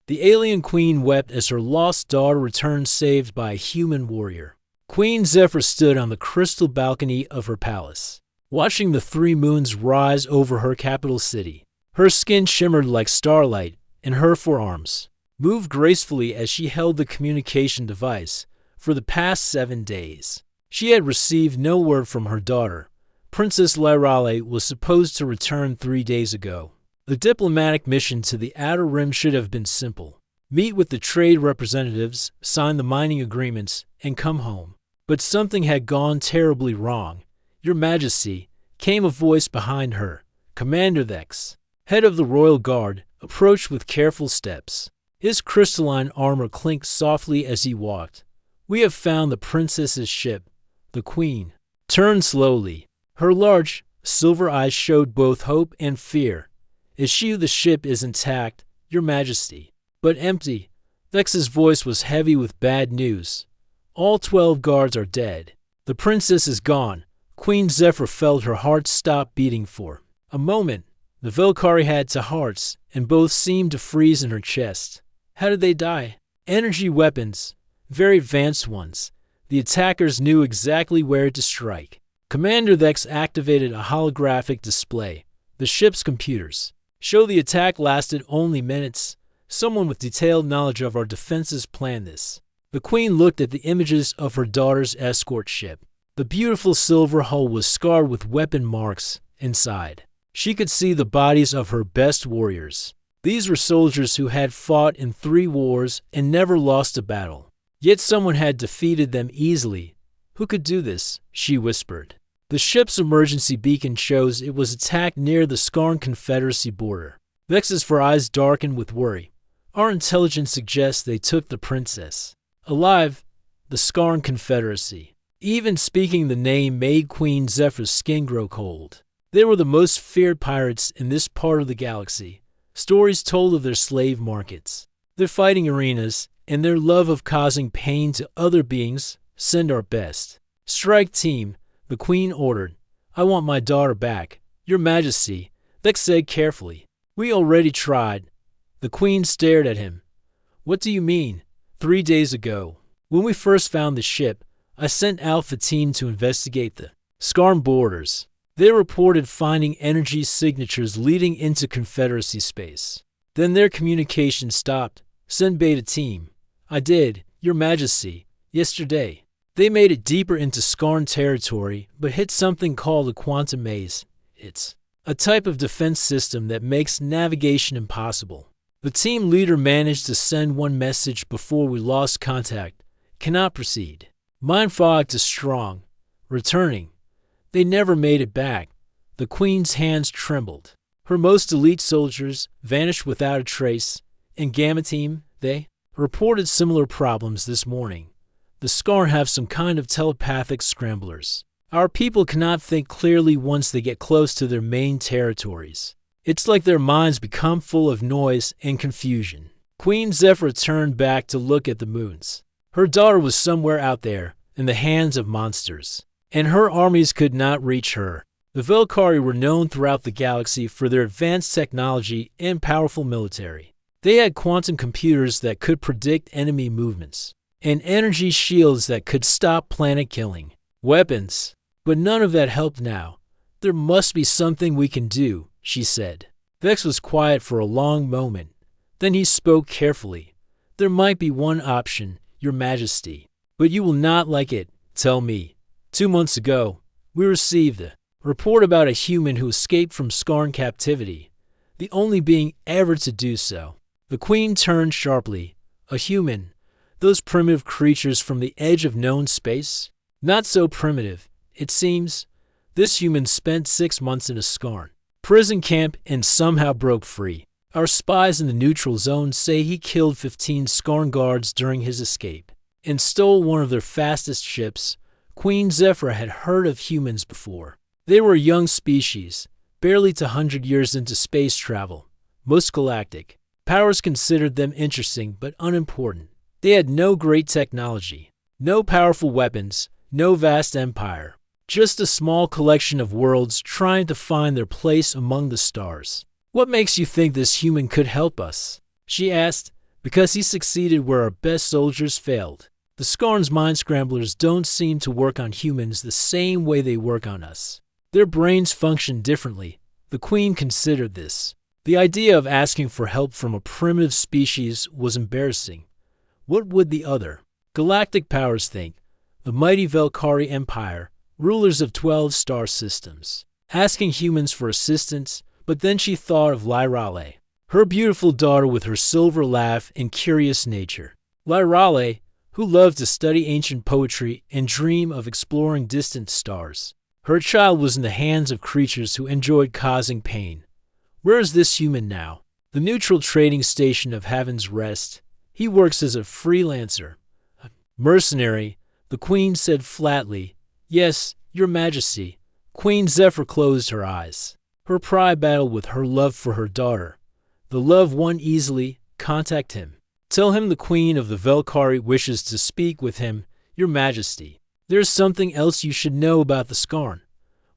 The alien queen wept as her lost daughter returned saved by a human warrior. Queen Zephyr stood on the crystal balcony of her palace, watching the three moons rise over her capital city. Her skin shimmered like starlight, and her forearms moved gracefully as she held the communication device. For the past 7 days, she had received no word from her daughter. Princess Lyrale was supposed to return 3 days ago. The diplomatic mission to the Outer Rim should have been simple. Meet with the trade representatives, sign the mining agreements, and come home. But something had gone terribly wrong. Your Majesty, came a voice behind her. Commander Vex, head of the Royal Guard, approached with careful steps. His crystalline armor clinked softly as he walked. We have found the princess's ship. The queen turned slowly. Her large, silver eyes showed both hope and fear. Issue the ship is intact, Your Majesty, but empty. Vex's voice was heavy with bad news. All 12 guards are dead. The princess is gone. Queen Zephyr felt her heart stop beating for a moment. The Velkari had 2 hearts, and both seemed to freeze in her chest. How did they die? Energy weapons, very advanced ones. The attackers knew exactly where to strike. Commander Vex activated a holographic display. The ship's computers show the attack lasted only minutes. Someone with detailed knowledge of our defenses planned this. The queen looked at the images of her daughter's escort ship. The beautiful silver hull was scarred with weapon marks inside. She could see the bodies of her best warriors. These were soldiers who had fought in 3 wars and never lost a battle. Yet someone had defeated them easily. Who could do this? She whispered. The ship's emergency beacon shows it was attacked near the Skarn Confederacy border. Vex's eyes darkened with worry. Our intelligence suggests they took the princess alive. The Skarn Confederacy. Even speaking the name made Queen Zephyr's skin grow cold. They were the most feared pirates in this part of the galaxy. Stories told of their slave markets, their fighting arenas, and their love of causing pain to other beings. Send our best. Strike team, the queen ordered. I want my daughter back, Your Majesty, Vex said carefully. We already tried. The queen stared at him. What do you mean? 3 days ago, when we first found the ship, I sent Alpha Team to investigate the Skarn borders. They reported finding energy signatures leading into Confederacy space. Then their communication stopped. Send Beta Team. I did, Your Majesty, yesterday. They made it deeper into Skarn territory, but hit something called a quantum maze. It's a type of defense system that makes navigation impossible. The team leader managed to send one message before we lost contact. Cannot proceed. Mind fog is strong. Returning. They never made it back. The queen's hands trembled. Her most elite soldiers vanished without a trace. And Gamma Team, they reported similar problems this morning. The Skarn have some kind of telepathic scramblers. Our people cannot think clearly once they get close to their main territories. It's like their minds become full of noise and confusion. Queen Zephyr turned back to look at the moons. Her daughter was somewhere out there, in the hands of monsters, and her armies could not reach her. The Velkari were known throughout the galaxy for their advanced technology and powerful military. They had quantum computers that could predict enemy movements, and energy shields that could stop planet killing. Weapons. But none of that helped now. There must be something we can do, she said. Vex was quiet for a long moment. Then he spoke carefully. There might be one option, Your Majesty, but you will not like it. Tell me. 2 months ago, we received a report about a human who escaped from Skarn captivity, the only being ever to do so. The queen turned sharply. A human? Those primitive creatures from the edge of known space? Not so primitive, it seems. This human spent 6 months in a Skarn prison camp and somehow broke free. Our spies in the neutral zone say he killed 15 Skarn guards during his escape and stole one of their fastest ships. Queen Zephyr had heard of humans before. They were a young species, barely 100 years into space travel. Most galactic powers considered them interesting but unimportant. They had no great technology, no powerful weapons, no vast empire. Just a small collection of worlds trying to find their place among the stars. What makes you think this human could help us? She asked. because he succeeded where our best soldiers failed. The Skarn's mind scramblers don't seem to work on humans the same way they work on us. Their brains function differently. The Queen considered this. The idea of asking for help from a primitive species was embarrassing. What would the other galactic powers think? The mighty Velkhari Empire, rulers of 12 star systems, asking humans for assistance, but then she thought of Lyrale, her beautiful daughter with her silver laugh and curious nature. Lyrale, who loved to study ancient poetry and dream of exploring distant stars. Her child was in the hands of creatures who enjoyed causing pain. Where is this human now? The neutral trading station of Heaven's Rest. He works as a freelancer. A mercenary, the Queen said flatly. Yes, Your Majesty. Queen Zephyr closed her eyes. Her pride battled with her love for her daughter. The love won easily. Contact him. Tell him the Queen of the Velkhari wishes to speak with him, Your Majesty. There's something else you should know about the Skarn.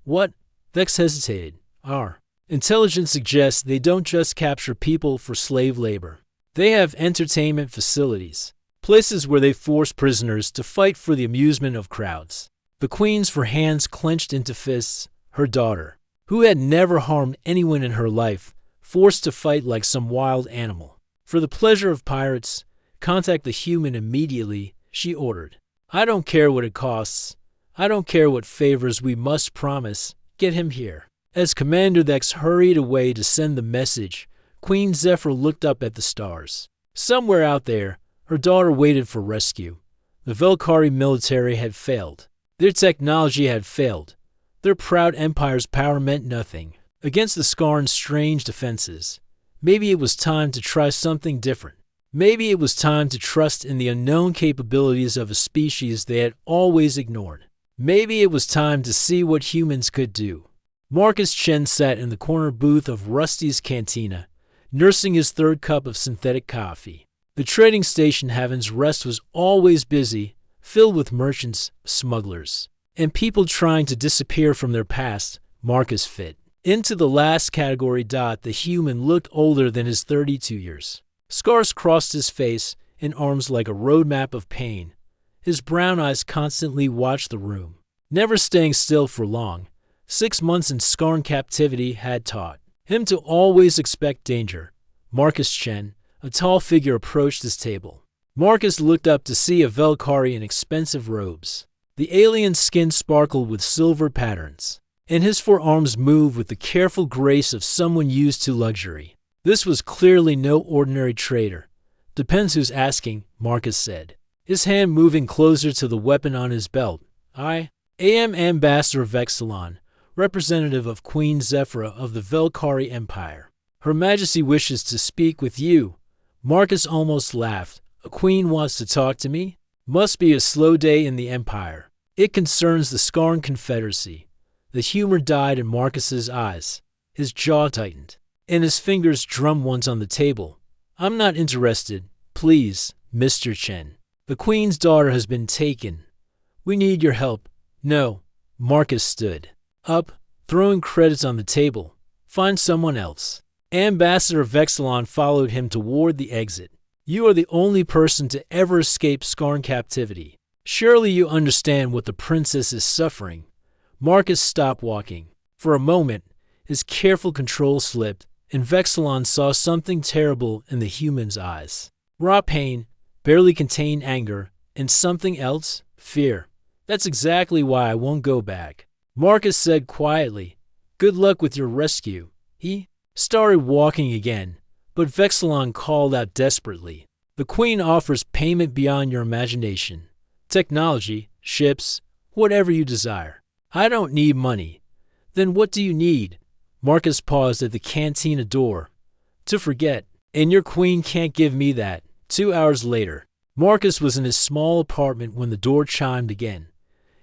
What? Vex hesitated. Our intelligence suggests they don't just capture people for slave labor. They have entertainment facilities, places where they force prisoners to fight for the amusement of crowds. The Queen's hands clenched into fists, her daughter, who had never harmed anyone in her life, forced to fight like some wild animal. For the pleasure of pirates, contact the human immediately, she ordered. I don't care what it costs. I don't care what favors we must promise. Get him here. As Commander Vex hurried away to send the message, Queen Zephyr looked up at the stars. Somewhere out there, her daughter waited for rescue. The Velkhari military had failed. Their technology had failed. Their proud empire's power meant nothing against the Skarn's strange defenses. Maybe it was time to try something different. Maybe it was time to trust in the unknown capabilities of a species they had always ignored. Maybe it was time to see what humans could do. Marcus Chen sat in the corner booth of Rusty's cantina, nursing his third cup of synthetic coffee. The trading station Heaven's Rest was always busy, filled with merchants, smugglers, and people trying to disappear from their past. Marcus fit into the last category. The human looked older than his 32 years. Scars crossed his face and arms like a roadmap of pain. His brown eyes constantly watched the room, never staying still for long. 6 months in Skarn captivity had taught him to always expect danger. Marcus Chen, a tall figure, approached his table. Marcus looked up to see a Velkhari in expensive robes. The alien's skin sparkled with silver patterns, and his forearms moved with the careful grace of someone used to luxury. This was clearly no ordinary trader. Depends who's asking, Marcus said, his hand moving closer to the weapon on his belt. I am Ambassador Vexilon, representative of Queen Zephyr of the Velkhari Empire. Her Majesty wishes to speak with you. Marcus almost laughed. A queen wants to talk to me? Must be a slow day in the Empire. It concerns the Skarn Confederacy. The humor died in Marcus's eyes. His jaw tightened, and his fingers drummed once on the table. I'm not interested. Please, Mr. Chen. The Queen's daughter has been taken. We need your help. No. Marcus stood up, throwing credits on the table. Find someone else. Ambassador Vexilon followed him toward the exit. You are the only person to ever escape Skarn captivity. Surely you understand what the princess is suffering. Marcus stopped walking. For a moment, his careful control slipped, and Vexilon saw something terrible in the human's eyes. Raw pain, barely contained anger, and something else, fear. That's exactly why I won't go back. Marcus said quietly, good luck with your rescue. He started walking again, but Vexilon called out desperately. The Queen offers payment beyond your imagination. Technology, ships, whatever you desire. I don't need money. Then what do you need? Marcus paused at the cantina door. To forget. And your queen can't give me that. 2 hours later, Marcus was in his small apartment when the door chimed again.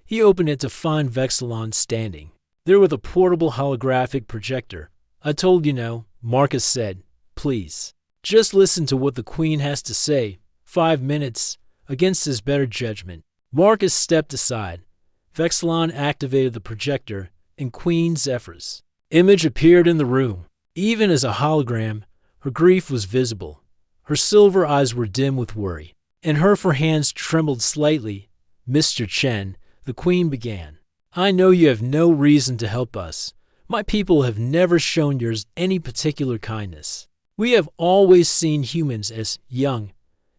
He opened it to find Vexilon standing there with a portable holographic projector. I told you no, Marcus said. Please, just listen to what the Queen has to say. 5 minutes, against his better judgment. Marcus stepped aside. Vexilon activated the projector, and Queen Zephyr's image appeared in the room. Even as a hologram, her grief was visible. Her silver eyes were dim with worry, and her hands trembled slightly. Mr. Chen, the queen began, I know you have no reason to help us. My people have never shown yours any particular kindness. We have always seen humans as young,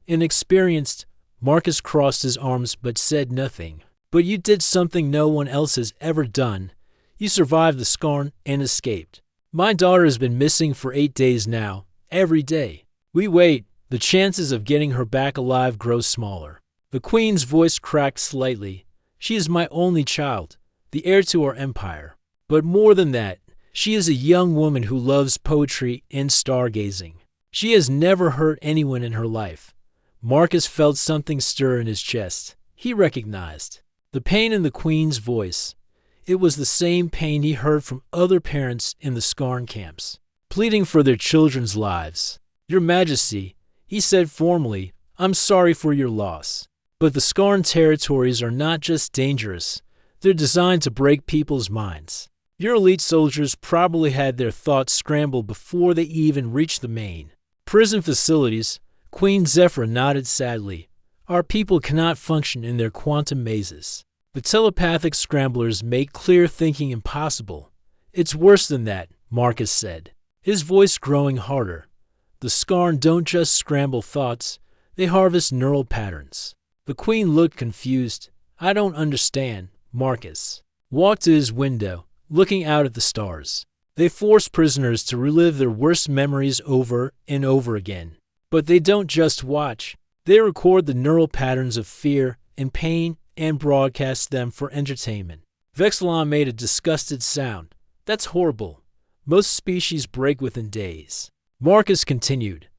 inexperienced. Marcus crossed his arms but said nothing. But you did something no one else has ever done. You survived the scorn and escaped. My daughter has been missing for 8 days now. Every day we wait, the chances of getting her back alive grow smaller. The queen's voice cracked slightly. She is my only child, the heir to our empire. But more than that, she is a young woman who loves poetry and stargazing. She has never hurt anyone in her life. Marcus felt something stir in his chest. He recognized the pain in the queen's voice. It was the same pain he heard from other parents in the Scarn camps, pleading for their children's lives. Your Majesty, he said formally, I'm sorry for your loss. But the Scarn territories are not just dangerous. They're designed to break people's minds. Your elite soldiers probably had their thoughts scrambled before they even reached the main prison facilities. Queen Zephyr nodded sadly. Our people cannot function in their quantum mazes. The telepathic scramblers make clear thinking impossible. It's worse than that, Marcus said, his voice growing harder. The Scarn don't just scramble thoughts, they harvest neural patterns. The queen looked confused. I don't understand. Marcus walked to his window, looking out at the stars. They force prisoners to relive their worst memories over and over again. But they don't just watch. They record the neural patterns of fear and pain and broadcast them for entertainment. Vexilon made a disgusted sound. That's horrible. Most species break within days. Marcus continued.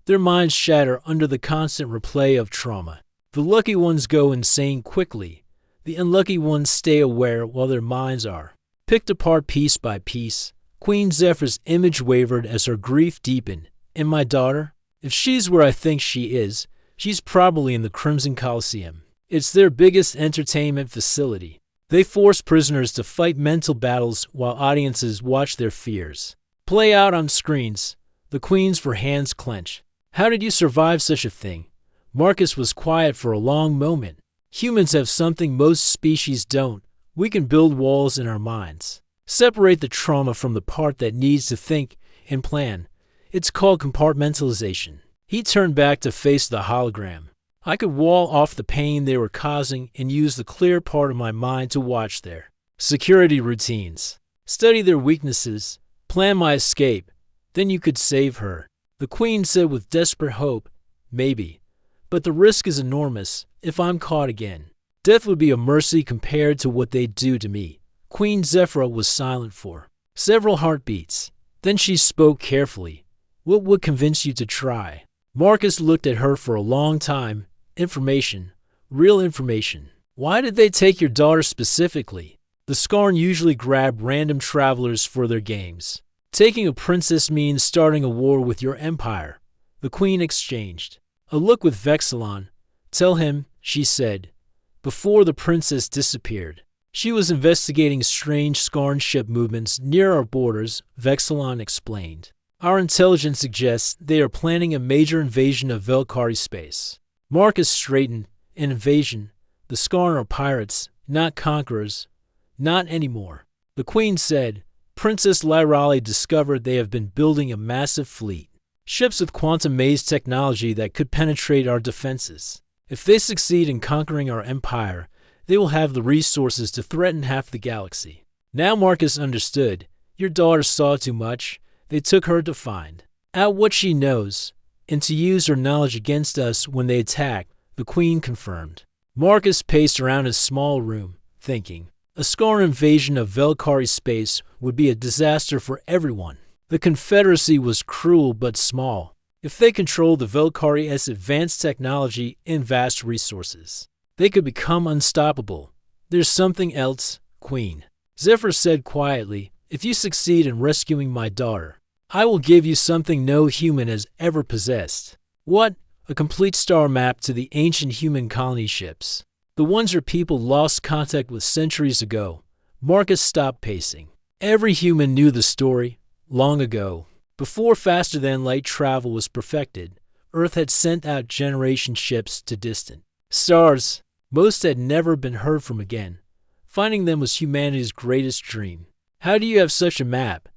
Their minds shatter under the constant replay of trauma. The lucky ones go insane quickly. The unlucky ones stay aware while their minds are picked apart piece by piece. Queen Zephyr's image wavered as her grief deepened. And my daughter? If she's where I think she is, she's probably in the Crimson Coliseum. It's their biggest entertainment facility. They force prisoners to fight mental battles while audiences watch their fears play out on screens. The queen's hands clenched. How did you survive such a thing? Marcus was quiet for a long moment. Humans have something most species don't. We can build walls in our minds. Separate the trauma from the part that needs to think and plan. It's called compartmentalization. He turned back to face the hologram. I could wall off the pain they were causing and use the clear part of my mind to watch their security routines, study their weaknesses, plan my escape. Then you could save her. The queen said with desperate hope, maybe. But the risk is enormous. If I'm caught again, death would be a mercy compared to what they'd do to me. Queen Zephyr was silent for several heartbeats. Then she spoke carefully. What would convince you to try? Marcus looked at her for a long time. Information. Real information. Why did they take your daughter specifically? The Scarn usually grab random travelers for their games. Taking a princess means starting a war with your empire. The queen exchanged a look with Vexilon. Tell him, she said, before the princess disappeared. She was investigating strange Scarn ship movements near our borders, Vexilon explained. Our intelligence suggests they are planning a major invasion of Velkari space. Marcus straightened. An invasion. The Scarn are pirates, not conquerors. Not anymore. The queen said. Princess Lyrali discovered they have been building a massive fleet. Ships with quantum maze technology that could penetrate our defenses. If they succeed in conquering our empire, they will have the resources to threaten half the galaxy. Now Marcus understood. Your daughter saw too much. They took her to find out what she knows, and to use her knowledge against us when they attack, the queen confirmed. Marcus paced around his small room, thinking. A Scarn invasion of Velkari space would be a disaster for everyone. The Confederacy was cruel but small. If they controlled the Velkari's advanced technology and vast resources, they could become unstoppable. There's something else, Queen. Zephyr said quietly, if you succeed in rescuing my daughter, I will give you something no human has ever possessed. What? A complete star map to the ancient human colony ships. The ones your people lost contact with centuries ago. Marcus stopped pacing. Every human knew the story, long ago. Before faster-than-light travel was perfected, Earth had sent out generation ships to distant stars. Most had never been heard from again. Finding them was humanity's greatest dream. How do you have such a map?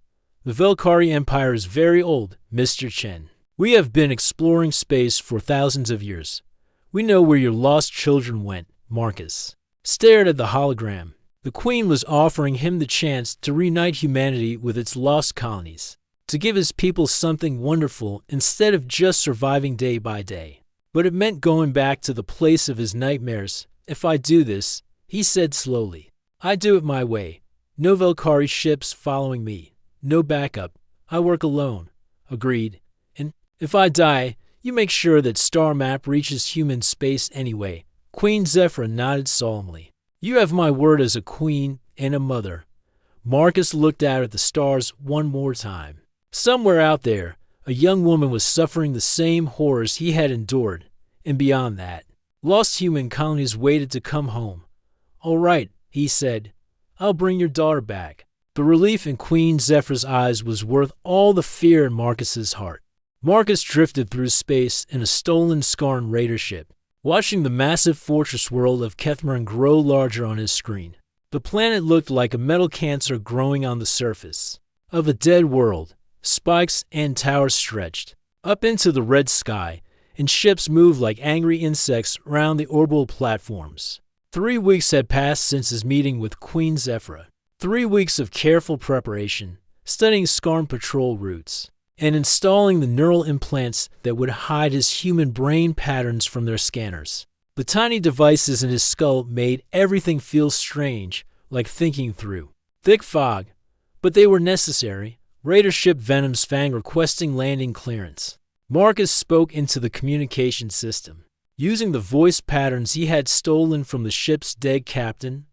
The Velkari Empire is very old, Mr. Chen. We have been exploring space for thousands of years. We know where your lost children went, Marcus stared at the hologram. The Queen was offering him the chance to reunite humanity with its lost colonies, to give his people something wonderful instead of just surviving day by day. But it meant going back to the place of his nightmares. If I do this, he said slowly, I do it my way. No Velkari ships following me. No backup. I work alone. Agreed. And if I die, you make sure that star map reaches human space anyway. Queen Zephyra nodded solemnly. You have my word as a queen and a mother. Marcus looked out at the stars one more time. Somewhere out there, a young woman was suffering the same horrors he had endured, and beyond that, lost human colonies waited to come home. All right, he said, I'll bring your daughter back. The relief in Queen Zephyr's eyes was worth all the fear in Marcus's heart. Marcus drifted through space in a stolen Skarn raider ship, watching the massive fortress world of Kethmaran grow larger on his screen. The planet looked like a metal cancer growing on the surface of a dead world. Spikes and towers stretched up into the red sky, and ships moved like angry insects around the orbital platforms. 3 weeks had passed since his meeting with Queen Zephyra. 3 weeks of careful preparation, studying Skarn patrol routes, and installing the neural implants that would hide his human brain patterns from their scanners. The tiny devices in his skull made everything feel strange, like thinking through thick fog, but they were necessary. Raider ship Venom's Fang requesting landing clearance. Marcus spoke into the communication system, using the voice patterns he had stolen from the ship's dead captain.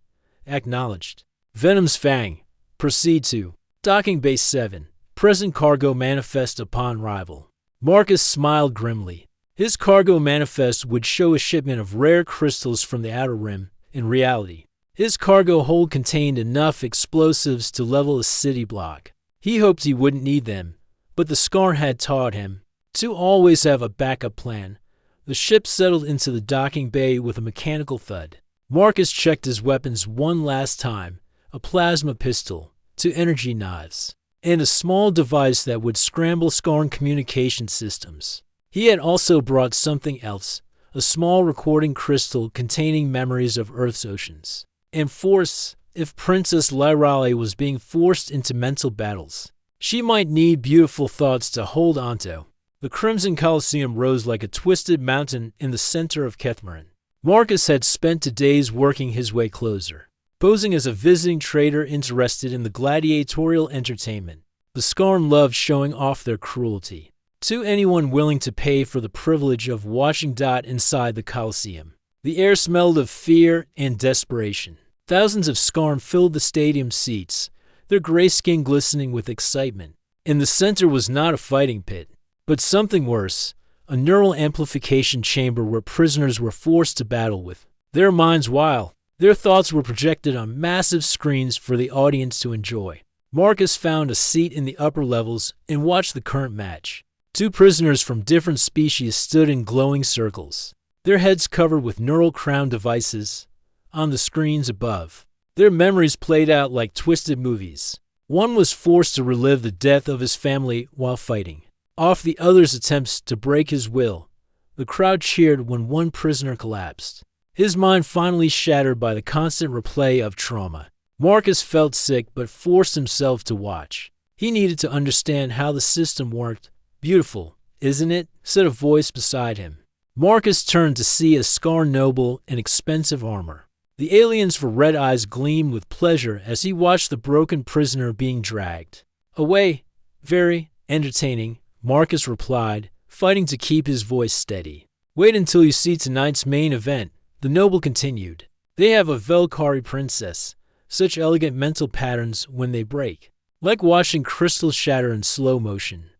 Acknowledged. Venom's Fang. Proceed to Docking Base 7. Present cargo manifest upon arrival. Marcus smiled grimly. His cargo manifest would show a shipment of rare crystals from the Outer Rim. In reality, his cargo hold contained enough explosives to level a city block. He hoped he wouldn't need them, but the Skarn had taught him to always have a backup plan. The ship settled into the docking bay with a mechanical thud. Marcus checked his weapons one last time, a plasma pistol, 2 energy knives, and a small device that would scramble Skarn communication systems. He had also brought something else, a small recording crystal containing memories of Earth's oceans and force. If Princess Lyrale was being forced into mental battles, she might need beautiful thoughts to hold onto. The Crimson Coliseum rose like a twisted mountain in the center of Kethmaran. Marcus had spent 2 days working his way closer, posing as a visiting trader interested in the gladiatorial entertainment. The Skarn loved showing off their cruelty to anyone willing to pay for the privilege of watching inside the Coliseum. The air smelled of fear and desperation. Thousands of Skarn filled the stadium seats, their gray skin glistening with excitement. In the center was not a fighting pit, but something worse, a neural amplification chamber where prisoners were forced to battle with their minds while their thoughts were projected on massive screens for the audience to enjoy. Marcus found a seat in the upper levels and watched the current match. 2 prisoners from different species stood in glowing circles, their heads covered with neural crown devices. On the screens above, their memories played out like twisted movies. One was forced to relive the death of his family while fighting off the other's attempts to break his will. The crowd cheered when one prisoner collapsed, his mind finally shattered by the constant replay of trauma. Marcus felt sick but forced himself to watch. He needed to understand how the system worked. Beautiful, isn't it? Said a voice beside him. Marcus turned to see a Skarn noble in expensive armor. The aliens for red eyes gleamed with pleasure as he watched the broken prisoner being dragged away. Very entertaining, Marcus replied, fighting to keep his voice steady. Wait until you see tonight's main event, the noble continued. They have a Velkari princess, such elegant mental patterns when they break, like watching crystals shatter in slow motion.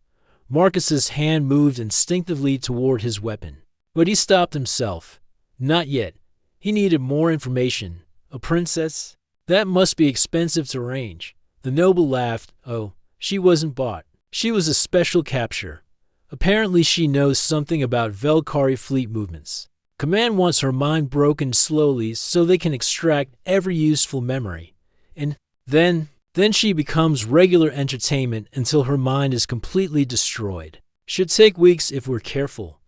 Marcus's hand moved instinctively toward his weapon, but he stopped himself. Not yet. He needed more information. A princess? That must be expensive to arrange. The noble laughed. Oh, she wasn't bought. She was a special capture. Apparently she knows something about Velkari fleet movements. Command wants her mind broken slowly so they can extract every useful memory. And then she becomes regular entertainment until her mind is completely destroyed. Should take weeks if we're careful.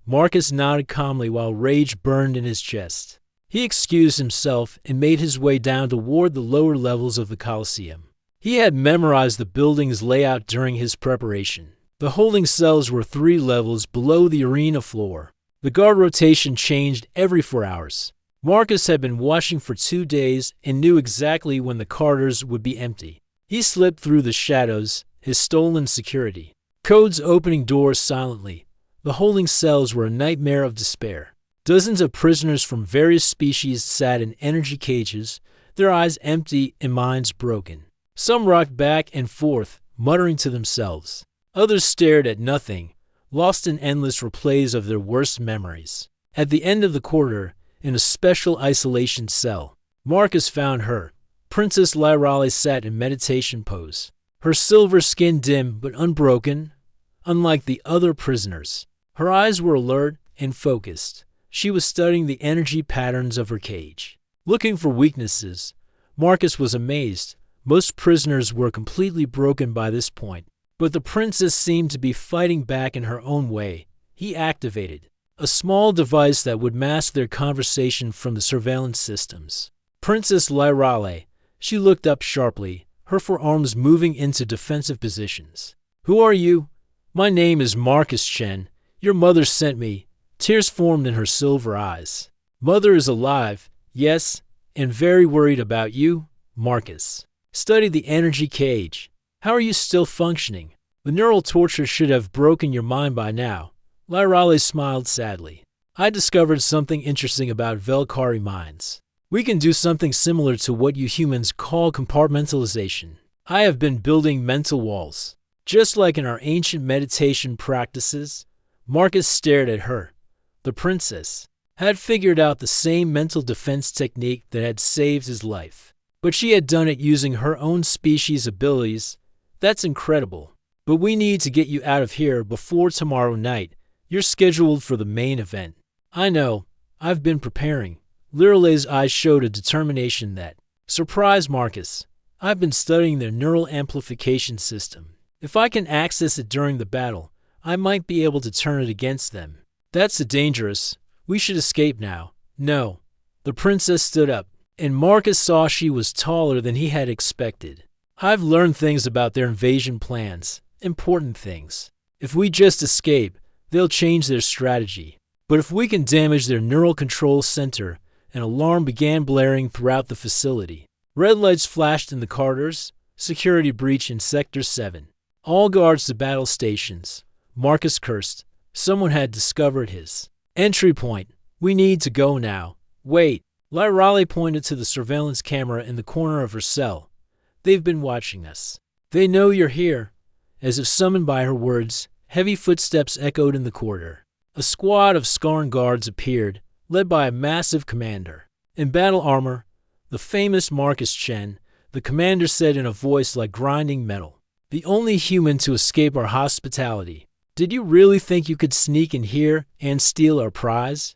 Marcus nodded calmly while rage burned in his chest. He excused himself and made his way down toward the lower levels of the Colosseum. He had memorized the building's layout during his preparation. The holding cells were 3 levels below the arena floor. The guard rotation changed every 4 hours. Marcus had been watching for 2 days and knew exactly when the corridors would be empty. He slipped through the shadows, his stolen security. Codes opening doors silently. The holding cells were a nightmare of despair. Dozens of prisoners from various species sat in energy cages, their eyes empty and minds broken. Some rocked back and forth, muttering to themselves. Others stared at nothing, lost in endless replays of their worst memories. At the end of the corridor, in a special isolation cell, Marcus found her. Princess Lyrale sat in meditation pose, her silver skin dim but unbroken, unlike the other prisoners. Her eyes were alert and focused. She was studying the energy patterns of her cage. Looking for weaknesses, Marcus was amazed. Most prisoners were completely broken by this point, but the princess seemed to be fighting back in her own way. He activated a small device that would mask their conversation from the surveillance systems. Princess Lyrale, she looked up sharply, her forearms moving into defensive positions. "Who are you?" "My name is Marcus Chen. Your mother sent me." Tears formed in her silver eyes. "Mother is alive, yes, and very worried about you, Marcus. Study the energy cage. How are you still functioning? The neural torture should have broken your mind by now." Lyrale smiled sadly. "I discovered something interesting about Velkari minds. We can do something similar to what you humans call compartmentalization. I have been building mental walls, just like in our ancient meditation practices." Marcus stared at her. The princess had figured out the same mental defense technique that had saved his life, but she had done it using her own species' abilities. "That's incredible. But we need to get you out of here before tomorrow night. You're scheduled for the main event." "I know. I've been preparing." Lyrale's eyes showed a determination that surprised Marcus. "I've been studying their neural amplification system. If I can access it during the battle, I might be able to turn it against them." "That's dangerous. We should escape now." "No." The princess stood up, and Marcus saw she was taller than he had expected. "I've learned things about their invasion plans, important things. If we just escape, they'll change their strategy. But if we can damage their neural control center," an alarm began blaring throughout the facility. Red lights flashed in the corridors. "Security breach in Sector 7. All guards to battle stations." Marcus cursed. Someone had discovered his entry point. "We need to go now." "Wait." Lyrale pointed to the surveillance camera in the corner of her cell. "They've been watching us. They know you're here." As if summoned by her words, heavy footsteps echoed in the corridor. A squad of Skarn guards appeared, led by a massive commander. In battle armor, the famous Marcus Chen, the commander said in a voice like grinding metal, "The only human to escape our hospitality. Did you really think you could sneak in here and steal our prize?"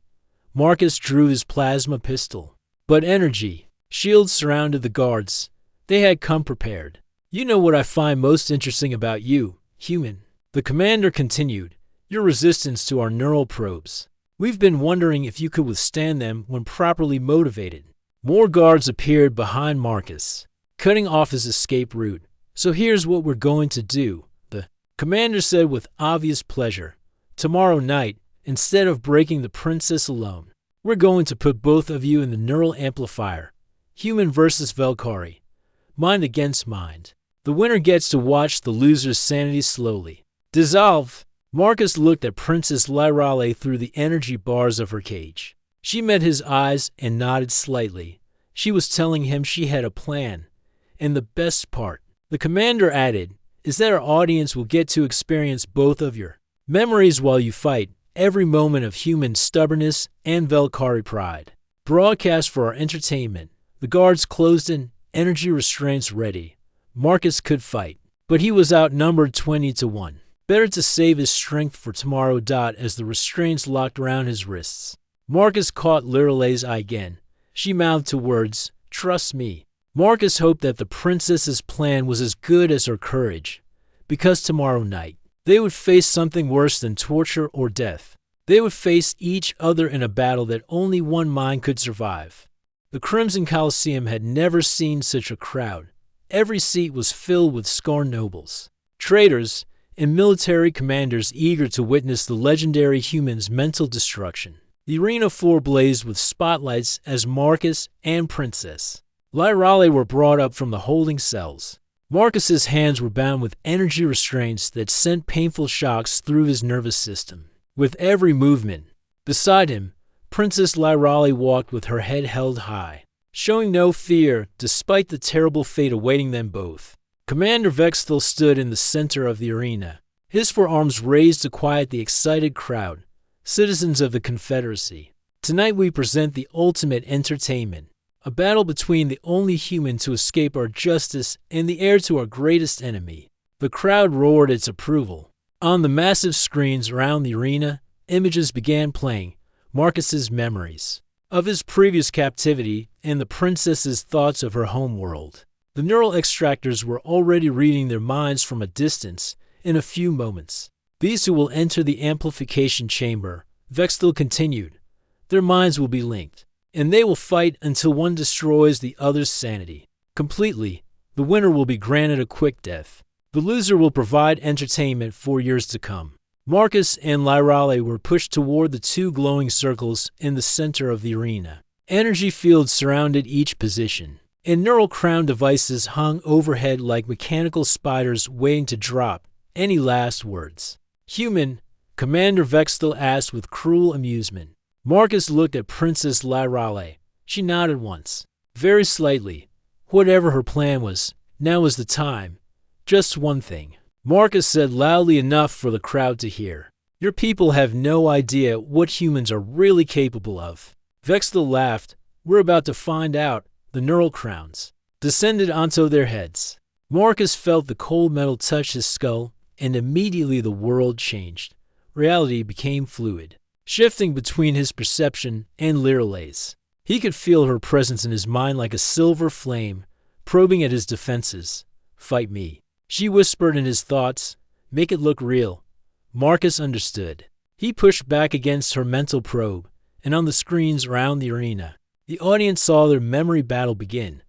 Marcus drew his plasma pistol. But energy shields surrounded the guards. They had come prepared. "You know what I find most interesting about you, human," the commander continued, "your resistance to our neural probes. We've been wondering if you could withstand them when properly motivated." More guards appeared behind Marcus, cutting off his escape route. "So here's what we're going to do," the commander said with obvious pleasure. "Tomorrow night, instead of breaking the princess alone, we're going to put both of you in the neural amplifier. Human versus Velkari. Mind against mind. The winner gets to watch the loser's sanity slowly dissolve." Marcus looked at Princess Lyrale through the energy bars of her cage. She met his eyes and nodded slightly. She was telling him she had a plan. And the best part, the commander added, is that our audience will get to experience both of your memories while you fight, every moment of human stubbornness and Velkari pride. Broadcast for our entertainment. The guards closed in, energy restraints ready. Marcus could fight, but he was outnumbered 20-1. Better to save his strength for tomorrow. As the restraints locked around his wrists, Marcus caught Liralay's eye again. She mouthed two words, "Trust me." Marcus hoped that the princess's plan was as good as her courage, because tomorrow night they would face something worse than torture or death. They would face each other in a battle that only one mind could survive. The Crimson Coliseum had never seen such a crowd. Every seat was filled with scorned nobles, traitors, and military commanders eager to witness the legendary human's mental destruction. The arena floor blazed with spotlights as Marcus and Princess Liralle were brought up from the holding cells. Marcus's hands were bound with energy restraints that sent painful shocks through his nervous system. With every movement, beside him, Princess Liralle walked with her head held high, showing no fear despite the terrible fate awaiting them both. Commander Vexthal stood in the center of the arena, his forearms raised to quiet the excited crowd. Citizens of the Confederacy, tonight we present the ultimate entertainment, a battle between the only human to escape our justice and the heir to our greatest enemy. The crowd roared its approval. On the massive screens around the arena, images began playing, Marcus's memories of his previous captivity and the princess's thoughts of her home world. The neural extractors were already reading their minds from a distance. In a few moments, these who will enter the amplification chamber, Vexthal continued, their minds will be linked, and they will fight until one destroys the other's sanity completely. The winner will be granted a quick death. The loser will provide entertainment for years to come. Marcus and Liralle were pushed toward the two glowing circles in the center of the arena. Energy fields surrounded each position, and neural crown devices hung overhead like mechanical spiders waiting to drop. Any last words? Human, Commander Vexthal asked with cruel amusement. Marcus looked at Princess Liralle. She nodded once, very slightly. Whatever her plan was, now was the time. Just one thing. Marcus said loudly enough for the crowd to hear. Your people have no idea what humans are really capable of. Vexthal laughed. We're about to find out. The neural crowns descended onto their heads. Marcus felt the cold metal touch his skull, and immediately the world changed. Reality became fluid, shifting between his perception and Lirale's. He could feel her presence in his mind like a silver flame, probing at his defenses. Fight me, she whispered in his thoughts. Make it look real. Marcus understood. He pushed back against her mental probe, and on the screens around the arena, the audience saw their memory battle begin.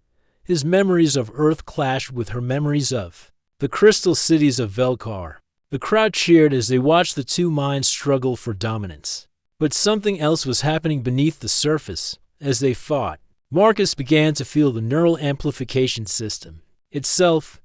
His memories of Earth clashed with her memories of the crystal cities of Velkar. The crowd cheered as they watched the two minds struggle for dominance. But something else was happening beneath the surface. As they fought, Marcus began to feel the neural amplification system itself.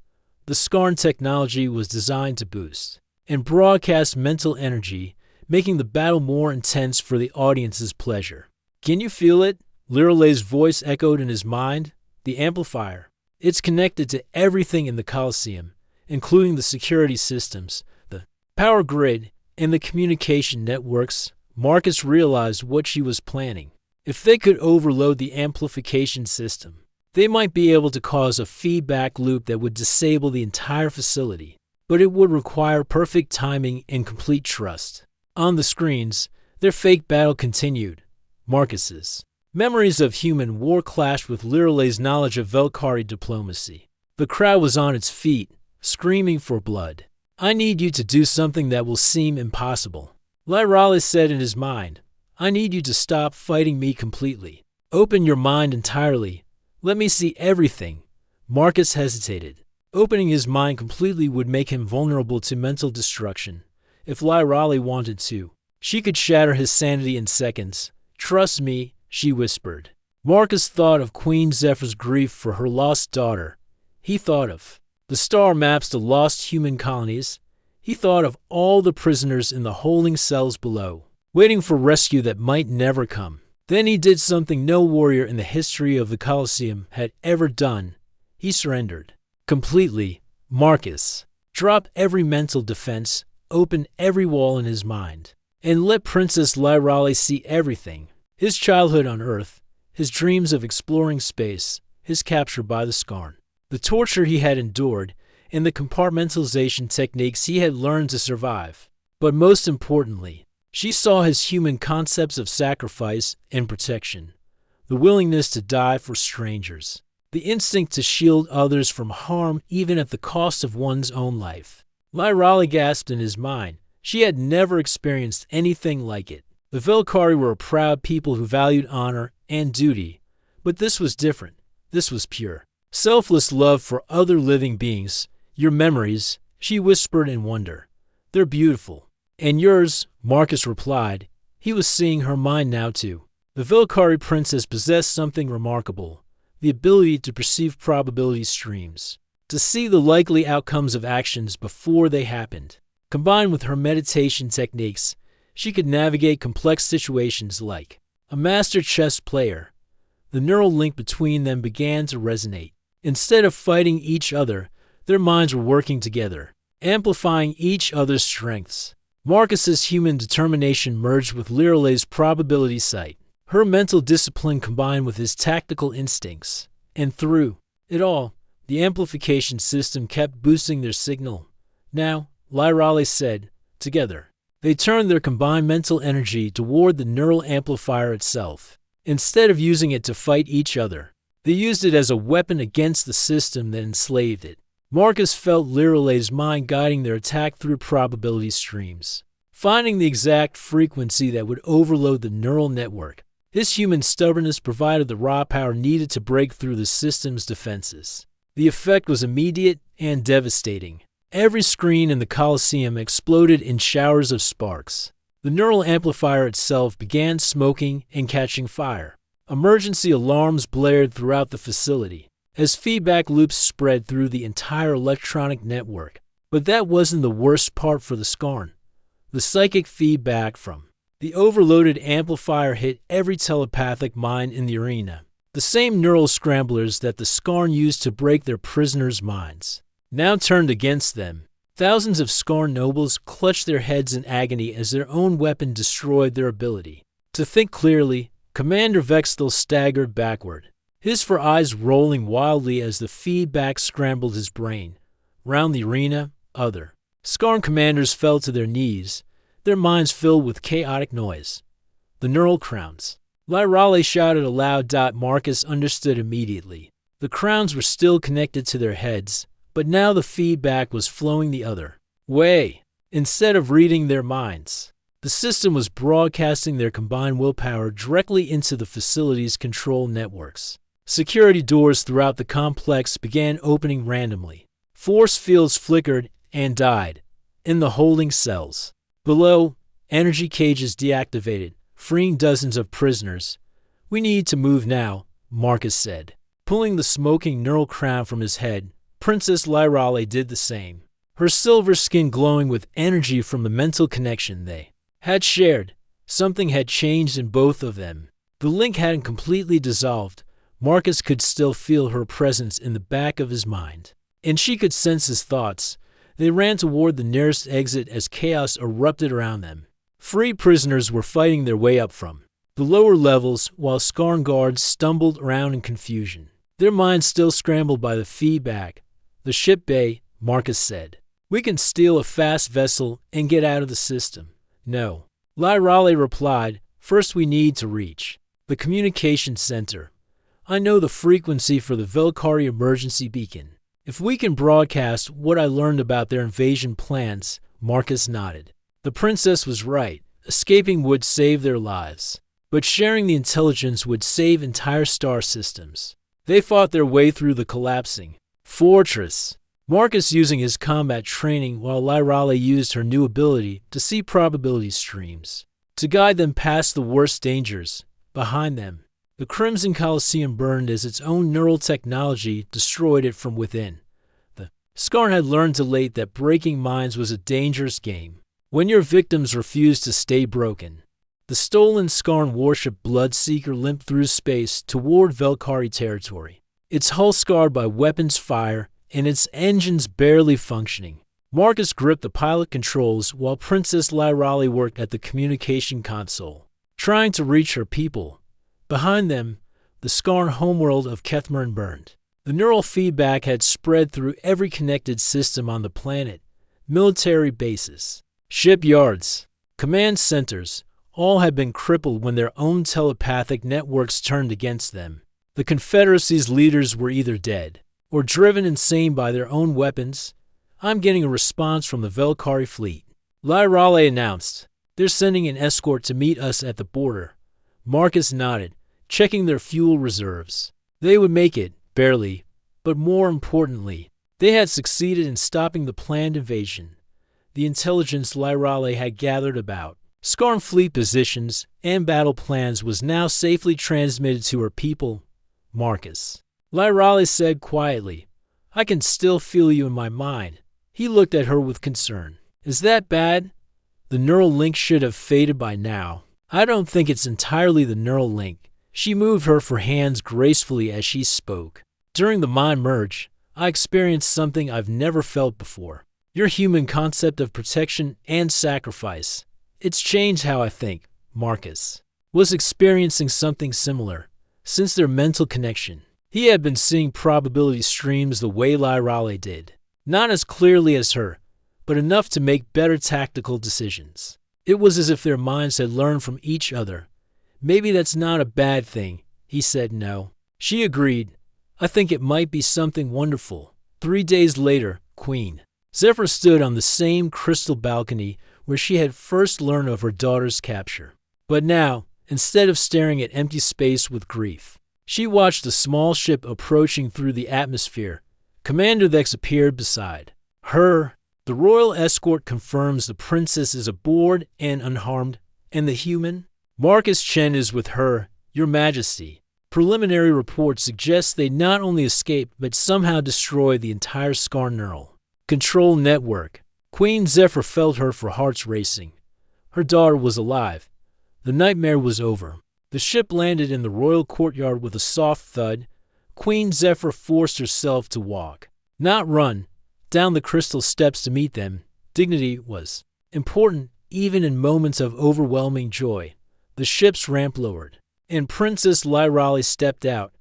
The Scarn technology was designed to boost and broadcast mental energy, making the battle more intense for the audience's pleasure. Can you feel it? Lirale's voice echoed in his mind. The amplifier. It's connected to everything in the Coliseum, including the security systems, the power grid, and the communication networks. Marcus realized what she was planning. If they could overload the amplification system, they might be able to cause a feedback loop that would disable the entire facility. But it would require perfect timing and complete trust. On the screens, their fake battle continued. Marcus's memories of human war clashed with Lirale's knowledge of Velkari diplomacy. The crowd was on its feet, screaming for blood. I need you to do something that will seem impossible. Liralle said in his mind, I need you to stop fighting me completely. Open your mind entirely. Let me see everything. Marcus hesitated. Opening his mind completely would make him vulnerable to mental destruction. If Liralle wanted to, she could shatter his sanity in seconds. Trust me, she whispered. Marcus thought of Queen Zephyr's grief for her lost daughter. He thought of the star maps to lost human colonies. He thought of all the prisoners in the holding cells below, waiting for rescue that might never come. Then he did something no warrior in the history of the Colosseum had ever done. He surrendered. Completely. Marcus dropped every mental defense, opened every wall in his mind, and let Princess Liralle see everything. His childhood on Earth, his dreams of exploring space, his capture by the Scarn, the torture he had endured, and the compartmentalization techniques he had learned to survive. But most importantly, she saw his human concepts of sacrifice and protection, the willingness to die for strangers, the instinct to shield others from harm even at the cost of one's own life. Lyrali gasped in his mind. She had never experienced anything like it. The Velkhari were a proud people who valued honor and duty, but this was different. This was pure, selfless love for other living beings. Your memories, she whispered in wonder. They're beautiful. And yours, Marcus replied. He was seeing her mind now too. The Velkhari princess possessed something remarkable, the ability to perceive probability streams, to see the likely outcomes of actions before they happened. Combined with her meditation techniques, she could navigate complex situations like a master chess player. The neural link between them began to resonate. Instead of fighting each other, their minds were working together, amplifying each other's strengths. Marcus's human determination merged with Lyrale's probability sight. Her mental discipline combined with his tactical instincts. And through it all, the amplification system kept boosting their signal. Now, Lyrale said, together, they turned their combined mental energy toward the neural amplifier itself. Instead of using it to fight each other, they used it as a weapon against the system that enslaved it. Marcus felt Lyrale's mind guiding their attack through probability streams, finding the exact frequency that would overload the neural network. His human stubbornness provided the raw power needed to break through the system's defenses. The effect was immediate and devastating. Every screen in the Colosseum exploded in showers of sparks. The neural amplifier itself began smoking and catching fire. Emergency alarms blared throughout the facility as feedback loops spread through the entire electronic network. But that wasn't the worst part for the Skarn. The psychic feedback from the overloaded amplifier hit every telepathic mind in the arena. The same neural scramblers that the Skarn used to break their prisoners' minds now turned against them. Thousands of Skarn nobles clutched their heads in agony as their own weapon destroyed their ability to think clearly. Commander Vexthal staggered backward, his four eyes rolling wildly as the feedback scrambled his brain. Round the arena, other Skarn commanders fell to their knees, their minds filled with chaotic noise. The neural crowns. Lyrale shouted aloud. Marcus understood immediately. The crowns were still connected to their heads, but now the feedback was flowing the other way. Instead of reading their minds, the system was broadcasting their combined willpower directly into the facility's control networks. Security doors throughout the complex began opening randomly. Force fields flickered and died in the holding cells. Below, energy cages deactivated, freeing dozens of prisoners. We need to move now, Marcus said. Pulling the smoking neural crown from his head, Princess Lyrale did the same, her silver skin glowing with energy from the mental connection they had shared. Something had changed in both of them. The link hadn't completely dissolved. Marcus could still feel her presence in the back of his mind, and she could sense his thoughts. They ran toward the nearest exit as chaos erupted around them. Free prisoners were fighting their way up from the lower levels, while Skarn guards stumbled around in confusion, their minds still scrambled by the feedback. The ship bay, Marcus said. We can steal a fast vessel and get out of the system. No. Lyrale replied, first we need to reach the communication center. I know the frequency for the Velkhari emergency beacon. If we can broadcast what I learned about their invasion plans, Marcus nodded. The princess was right. Escaping would save their lives, but sharing the intelligence would save entire star systems. They fought their way through the collapsing fortress, Marcus using his combat training while Lyrale used her new ability to see probability streams, to guide them past the worst dangers. Behind them, the Crimson Colosseum burned as its own neural technology destroyed it from within. The Skarn had learned too late that breaking minds was a dangerous game. When your victims refused to stay broken, the stolen Skarn warship Bloodseeker limped through space toward Velkhari territory, its hull scarred by weapons fire and its engines barely functioning. Marcus gripped the pilot controls while Princess Lyrale worked at the communication console, trying to reach her people. Behind them, the Skarn homeworld of Kethmern burned. The neural feedback had spread through every connected system on the planet, military bases, shipyards, command centers. All had been crippled when their own telepathic networks turned against them. The Confederacy's leaders were either dead or driven insane by their own weapons. I'm getting a response from the Velkari fleet, Lyrale announced. They're sending an escort to meet us at the border. Marcus nodded, checking their fuel reserves. They would make it, barely, but more importantly, they had succeeded in stopping the planned invasion. The intelligence Lyrale had gathered about Skarn fleet positions and battle plans was now safely transmitted to her people, Marcus. Lyrale said quietly, I can still feel you in my mind. He looked at her with concern. Is that bad? The neural link should have faded by now. I don't think it's entirely the neural link. She moved her hands gracefully as she spoke. During the mind merge, I experienced something I've never felt before. Your human concept of protection and sacrifice. It's changed how I think. Marcus was experiencing something similar. Since their mental connection, he had been seeing probability streams the way Lyrale did. Not as clearly as her, but enough to make better tactical decisions. It was as if their minds had learned from each other. Maybe that's not a bad thing. He said no. She agreed. I think it might be something wonderful. 3 days later, Queen Zephyr stood on the same crystal balcony where she had first learned of her daughter's capture. But now, instead of staring at empty space with grief, she watched a small ship approaching through the atmosphere. Commander Vex appeared beside her. The royal escort confirms the princess is aboard and unharmed, and the human? Marcus Chen is with her, Your Majesty. Preliminary reports suggest they not only escaped but somehow destroyed the entire Skarn neural control network. Queen Zephyr felt her hearts racing. Her daughter was alive. The nightmare was over. The ship landed in the royal courtyard with a soft thud. Queen Zephyr forced herself to walk, not run, down the crystal steps to meet them. Dignity was important even in moments of overwhelming joy. The ship's ramp lowered, and Princess Lyrale stepped out.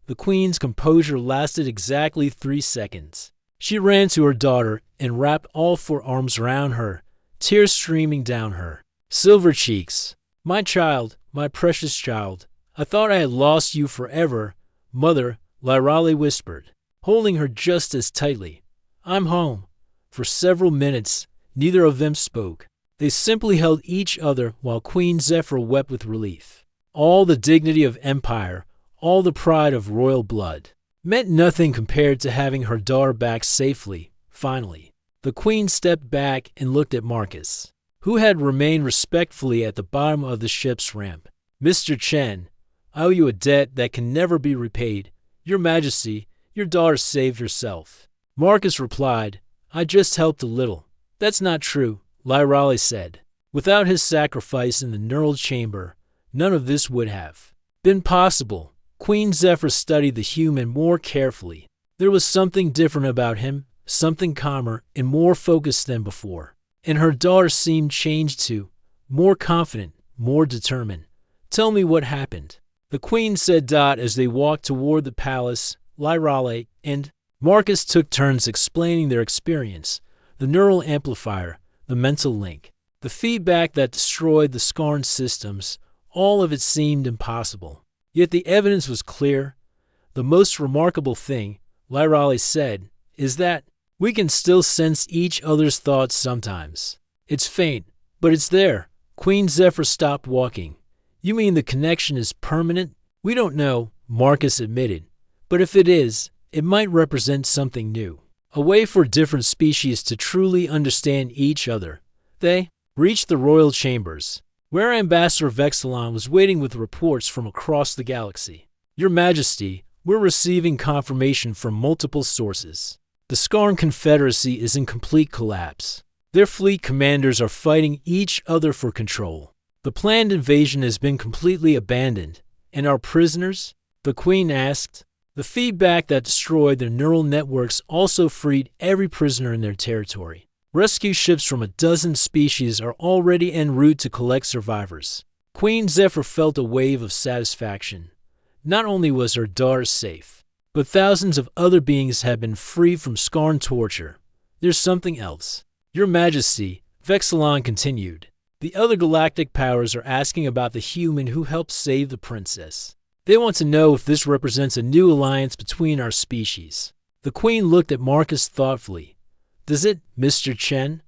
The queen's composure lasted exactly 3 seconds. She ran to her daughter and wrapped all 4 arms around her, tears streaming down her silver cheeks. My child, my precious child, I thought I had lost you forever, Mother, Lyrale whispered, holding her just as tightly. I'm home. For several minutes, neither of them spoke. They simply held each other while Queen Zephyr wept with relief. All the dignity of empire, all the pride of royal blood, meant nothing compared to having her daughter back safely. Finally, the queen stepped back and looked at Marcus, who had remained respectfully at the bottom of the ship's ramp. Mr. Chen, I owe you a debt that can never be repaid. Your Majesty, your daughter saved herself. Marcus replied, I just helped a little. That's not true, Lyrale said. Without his sacrifice in the neural chamber, none of this would have been possible. Queen Zephyr studied the human more carefully. There was something different about him, something calmer and more focused than before. And her daughter seemed changed too, more confident, more determined. Tell me what happened. The queen said as they walked toward the palace. Lyrale and Marcus took turns explaining their experience. The neural amplifier, the mental link, the feedback that destroyed the Skarn systems, all of it seemed impossible. Yet the evidence was clear. The most remarkable thing, Lyrale said, is that we can still sense each other's thoughts sometimes. It's faint, but it's there. Queen Zephyr stopped walking. You mean the connection is permanent? We don't know, Marcus admitted. But if it is, it might represent something new. A way for different species to truly understand each other. They reached the royal chambers, where Ambassador Vexilon was waiting with reports from across the galaxy. Your Majesty, we're receiving confirmation from multiple sources. The Skarn Confederacy is in complete collapse. Their fleet commanders are fighting each other for control. The planned invasion has been completely abandoned. And our prisoners? The Queen asked. The feedback that destroyed their neural networks also freed every prisoner in their territory. Rescue ships from a dozen species are already en route to collect survivors. Queen Zephyr felt a wave of satisfaction. Not only was her daughter safe, But thousands of other beings have been free from scar torture. There's something else. Your Majesty, Vexilon continued. The other galactic powers are asking about the human who helped save the princess. They want to know if this represents a new alliance between our species. The Queen looked at Marcus thoughtfully. Does it, Mr. Chen?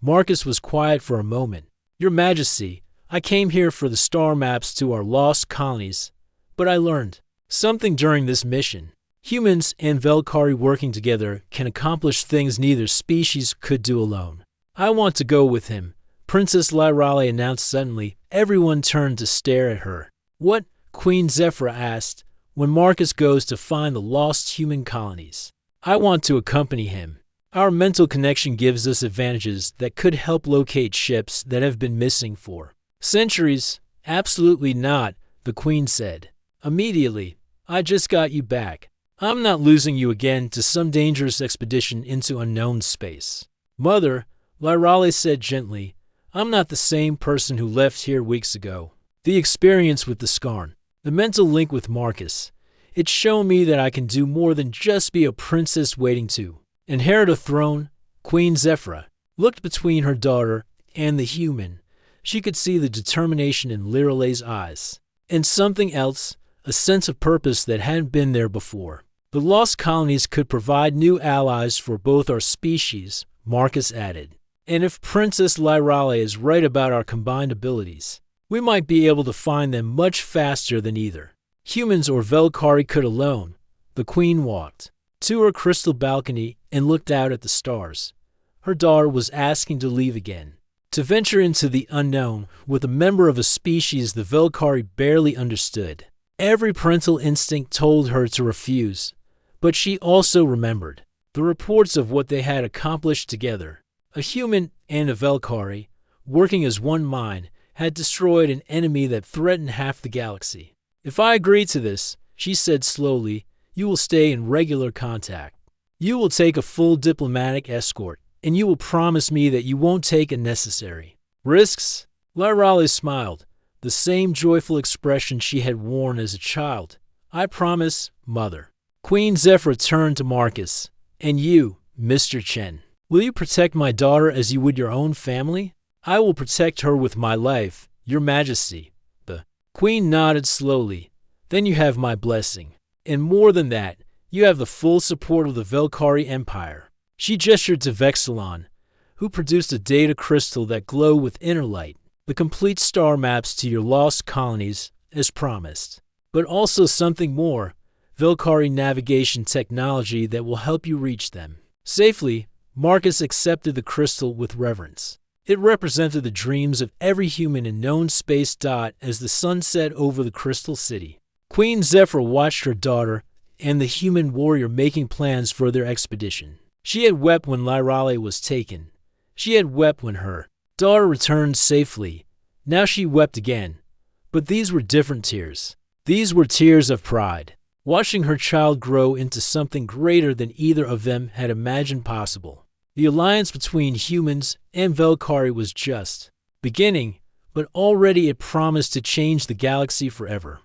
Marcus was quiet for a moment. Your Majesty, I came here for the star maps to our lost colonies, but I learned something during this mission. Humans and Velkari working together can accomplish things neither species could do alone. I want to go with him, Princess Lyrale announced suddenly. Everyone turned to stare at her. What? Queen Zephyra asked, when Marcus goes to find the lost human colonies. I want to accompany him. Our mental connection gives us advantages that could help locate ships that have been missing for centuries. Absolutely not, the Queen said. Immediately, I just got you back. I'm not losing you again to some dangerous expedition into unknown space. Mother, Lyrale said gently, I'm not the same person who left here weeks ago. The experience with the Skarn, the mental link with Marcus, it's shown me that I can do more than just be a princess waiting to inherit a throne. Queen Zephyra looked between her daughter and the human. She could see the determination in Lyrale's eyes. And something else, a sense of purpose that hadn't been there before. The lost colonies could provide new allies for both our species, Marcus added. And if Princess Lyrale is right about our combined abilities, we might be able to find them much faster than either humans or Velkari could alone. The Queen walked to her crystal balcony and looked out at the stars. Her daughter was asking to leave again, to venture into the unknown with a member of a species the Velkari barely understood. Every parental instinct told her to refuse, but she also remembered the reports of what they had accomplished together. A human and a Velkari, working as one mind, had destroyed an enemy that threatened half the galaxy. If I agree to this, she said slowly, you will stay in regular contact. You will take a full diplomatic escort, and you will promise me that you won't take unnecessary risks. Lyrale smiled, the same joyful expression she had worn as a child. I promise, Mother. Queen Zephyra turned to Marcus. And you, Mr. Chen, will you protect my daughter as you would your own family? I will protect her with my life, Your Majesty. The Queen nodded slowly. Then you have my blessing. And more than that, you have the full support of the Velkari Empire. She gestured to Vexilon, who produced a data crystal that glowed with inner light, the complete star maps to your lost colonies, as promised. But also something more, Velkari navigation technology that will help you reach them safely. Marcus accepted the crystal with reverence. It represented the dreams of every human in known space. As the sun set over the crystal city, Queen Zephyra watched her daughter and the human warrior making plans for their expedition. She had wept when Lyrale was taken. She had wept when her daughter returned safely. Now she wept again. But these were different tears. These were tears of pride, watching her child grow into something greater than either of them had imagined possible. The alliance between humans and Velkari was just beginning, but already it promised to change the galaxy forever.